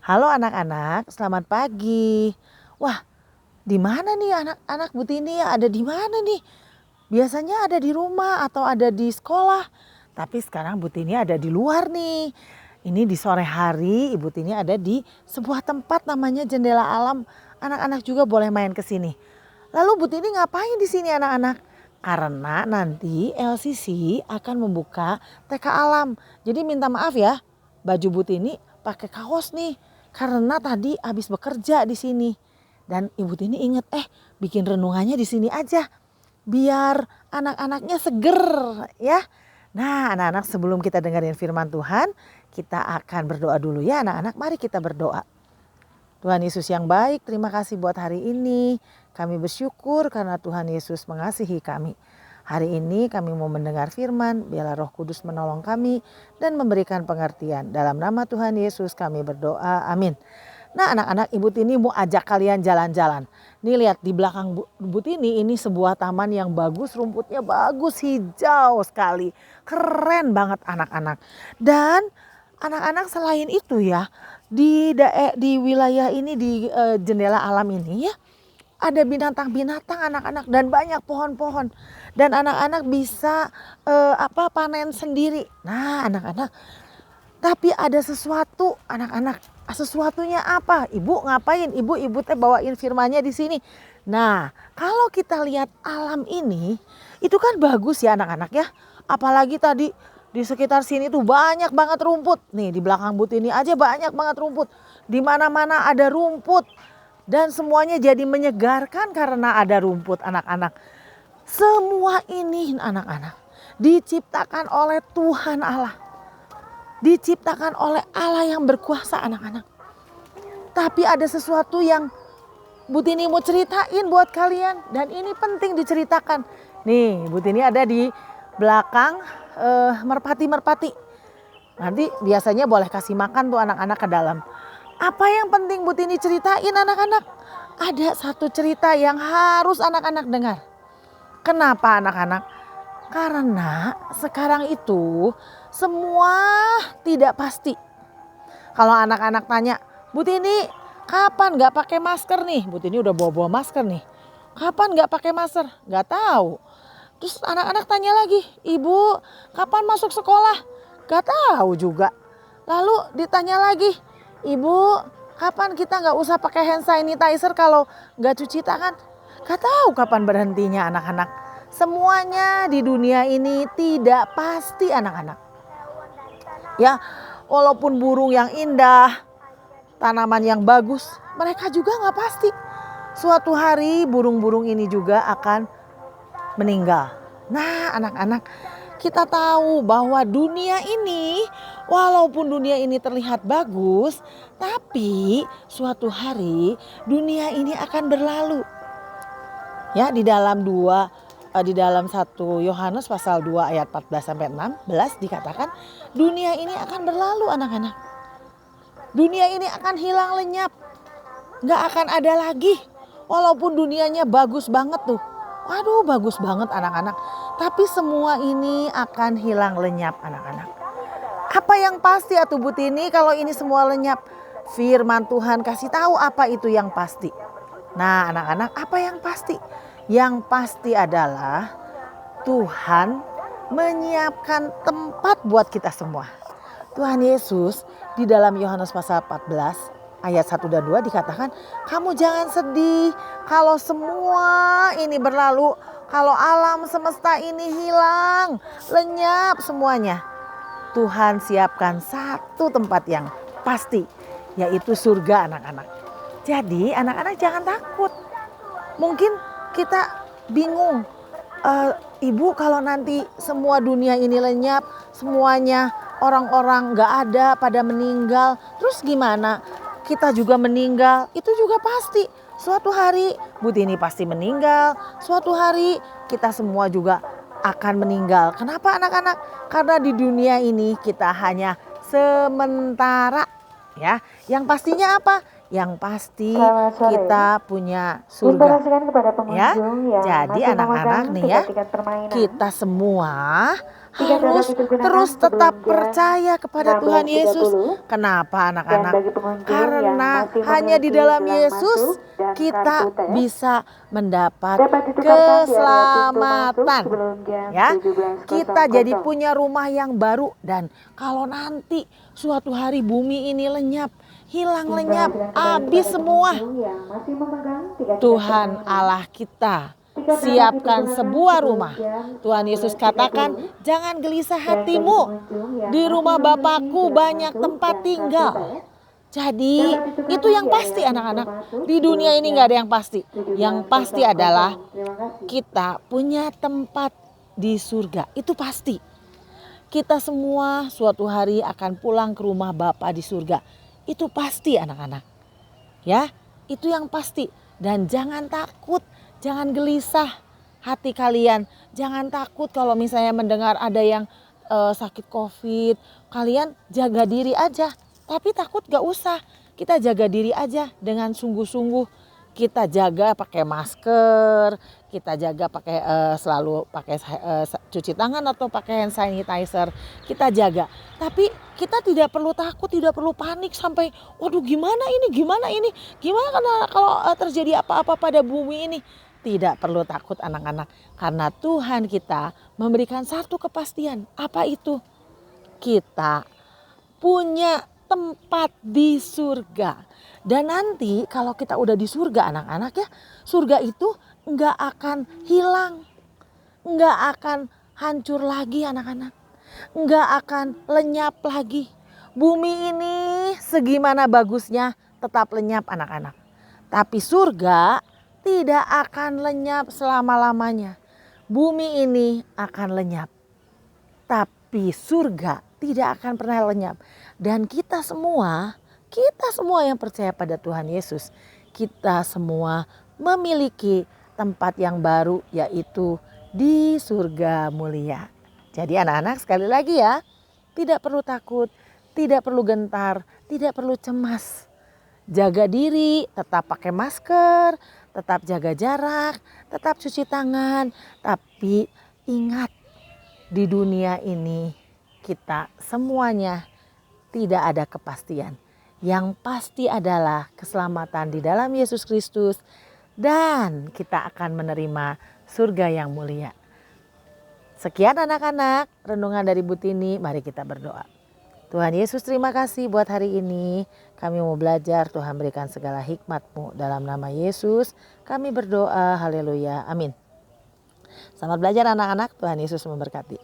Halo anak-anak, selamat pagi. Wah, di mana nih anak-anak Bu Tini ya? Ada di mana nih? Biasanya ada di rumah atau ada di sekolah. Tapi sekarang Bu Tini ada di luar nih. Ini di sore hari Ibu Tini ada di sebuah tempat namanya Jendela Alam. Anak-anak juga boleh main ke sini. Lalu Bu Tini ngapain di sini anak-anak? Karena nanti LCC akan membuka TK Alam. Jadi minta maaf ya, baju Bu Tini pakai kaos nih. Karena tadi habis bekerja di sini. Dan Ibu Tini inget, bikin renungannya di sini aja. Biar anak-anaknya seger ya. Nah anak-anak sebelum kita dengerin firman Tuhan, kita akan berdoa dulu ya anak-anak. Mari kita berdoa. Tuhan Yesus yang baik, terima kasih buat hari ini. Kami bersyukur karena Tuhan Yesus mengasihi kami. Hari ini kami mau mendengar firman, biarlah Roh Kudus menolong kami dan memberikan pengertian. Dalam nama Tuhan Yesus kami berdoa, amin. Nah anak-anak, Ibu Tini mau ajak kalian jalan-jalan. Nih lihat di belakang Bu Tini ini sebuah taman yang bagus, rumputnya bagus, hijau sekali. Keren banget anak-anak. Dan anak-anak selain itu ya, di wilayah ini di Jendela Alam ini ya, ada binatang-binatang anak-anak dan banyak pohon-pohon. Dan anak-anak bisa panen sendiri. Nah anak-anak, tapi ada sesuatu anak-anak. Sesuatunya apa? Ibu ngapain? Ibu teh bawain firmannya di sini. Nah, kalau kita lihat alam ini, itu kan bagus ya anak-anak ya. Apalagi tadi di sekitar sini tuh banyak banget rumput. Nih di belakang but ini aja banyak banget rumput. Di mana-mana ada rumput. Dan semuanya jadi menyegarkan karena ada rumput anak-anak. Semua ini anak-anak diciptakan oleh Tuhan Allah. Diciptakan oleh Allah yang berkuasa anak-anak. Tapi ada sesuatu yang Bu Tini mau ceritain buat kalian. Dan ini penting diceritakan. Nih Bu Tini ada di belakang merpati-merpati. Nanti biasanya boleh kasih makan tuh anak-anak ke dalam. Apa yang penting Bu Tini ceritain anak-anak? Ada satu cerita yang harus anak-anak dengar. Kenapa anak-anak? Karena sekarang itu semua tidak pasti. Kalau anak-anak tanya, Bu Tini kapan gak pakai masker nih? Bu Tini udah bawa masker nih. Kapan gak pakai masker? Gak tahu. Terus anak-anak tanya lagi, Ibu kapan masuk sekolah? Gak tahu juga. Lalu ditanya lagi, Ibu kapan kita gak usah pakai hand sanitizer kalau gak cuci tangan? Gak tahu kapan berhentinya anak-anak. Semuanya di dunia ini tidak pasti anak-anak. Ya, walaupun burung yang indah, tanaman yang bagus, mereka juga gak pasti. Suatu hari burung-burung ini juga akan meninggal. Nah anak-anak, kita tahu bahwa dunia ini, walaupun dunia ini terlihat bagus, tapi suatu hari dunia ini akan berlalu. Ya, di dalam 1 Yohanes pasal 2 ayat 14 sampai 16 dikatakan dunia ini akan berlalu anak-anak. Dunia ini akan hilang lenyap. Gak akan ada lagi. Walaupun dunianya bagus banget tuh. Waduh bagus banget anak-anak. Tapi semua ini akan hilang lenyap anak-anak. Apa yang pasti atuh Bu Tini kalau ini semua lenyap? Firman Tuhan kasih tahu apa itu yang pasti. Nah anak-anak, apa yang pasti? Yang pasti adalah Tuhan menyiapkan tempat buat kita semua. Tuhan Yesus di dalam Yohanes pasal 14 ayat 1 dan 2 dikatakan, kamu jangan sedih kalau semua ini berlalu, kalau alam semesta ini hilang, lenyap semuanya. Tuhan siapkan satu tempat yang pasti, yaitu surga anak-anak. Jadi anak-anak jangan takut. Mungkin kita bingung, Ibu kalau nanti semua dunia ini lenyap, semuanya orang-orang gak ada pada meninggal, terus gimana? Kita juga meninggal, itu juga pasti. Suatu hari Bu Tini pasti meninggal, suatu hari kita semua juga akan meninggal. Kenapa anak-anak? Karena di dunia ini kita hanya sementara ya. Yang pastinya apa? Yang pasti kita punya surga. Kepada Ya, pengunjung yang jadi masih anak-anak memegang nih ya, tiket permainan. kita semua harus terus tetap percaya kepada Tuhan Yesus. Kenapa anak-anak? Karena hanya di dalam Yesus kita bisa mendapat keselamatan. Ya, kita jadi punya rumah yang baru, dan kalau nanti suatu hari bumi ini lenyap, hilang lenyap, habis semua, Tuhan Allah kita siapkan sebuah rumah. Tuhan Yesus katakan, jangan gelisah hatimu, di rumah Bapakku banyak tempat tinggal. Jadi itu yang pasti anak-anak. Di dunia ini gak ada yang pasti. Yang pasti adalah kita punya tempat di surga. Itu pasti. Kita semua suatu hari akan pulang ke rumah Bapa di surga. Itu pasti anak-anak. Ya, itu yang pasti. Dan jangan takut, jangan gelisah hati kalian. Jangan takut kalau misalnya mendengar ada yang sakit COVID. Kalian jaga diri aja. Tapi takut gak usah. Kita jaga diri aja dengan sungguh-sungguh. Kita jaga pakai masker, kita jaga pakai selalu pakai cuci tangan atau pakai hand sanitizer. Kita jaga. Tapi kita tidak perlu takut, tidak perlu panik sampai waduh gimana ini, gimana kalau terjadi apa-apa pada bumi ini. Tidak perlu takut anak-anak, karena Tuhan kita memberikan satu kepastian. Apa itu? Kita punya tempat di surga. Dan nanti kalau kita udah di surga anak-anak ya, surga itu enggak akan hilang, enggak akan hancur lagi anak-anak, enggak akan lenyap lagi. Bumi ini segimana bagusnya tetap lenyap anak-anak. Tapi surga tidak akan lenyap selama-lamanya. Bumi ini akan lenyap, tapi surga tidak akan pernah lenyap. Dan kita semua yang percaya pada Tuhan Yesus, kita semua memiliki tempat yang baru, yaitu di surga mulia. Jadi anak-anak sekali lagi ya, tidak perlu takut, tidak perlu gentar, tidak perlu cemas. Jaga diri, tetap pakai masker, tetap jaga jarak, tetap cuci tangan. Tapi ingat, di dunia ini kita semuanya tidak ada kepastian. Yang pasti adalah keselamatan di dalam Yesus Kristus, dan kita akan menerima surga yang mulia. Sekian anak-anak, renungan dari Bu Tini. Mari kita berdoa. Tuhan Yesus, terima kasih buat hari ini. Kami mau belajar, Tuhan berikan segala hikmat-Mu. Dalam nama Yesus kami berdoa, haleluya, amin. Selamat belajar anak-anak, Tuhan Yesus memberkati.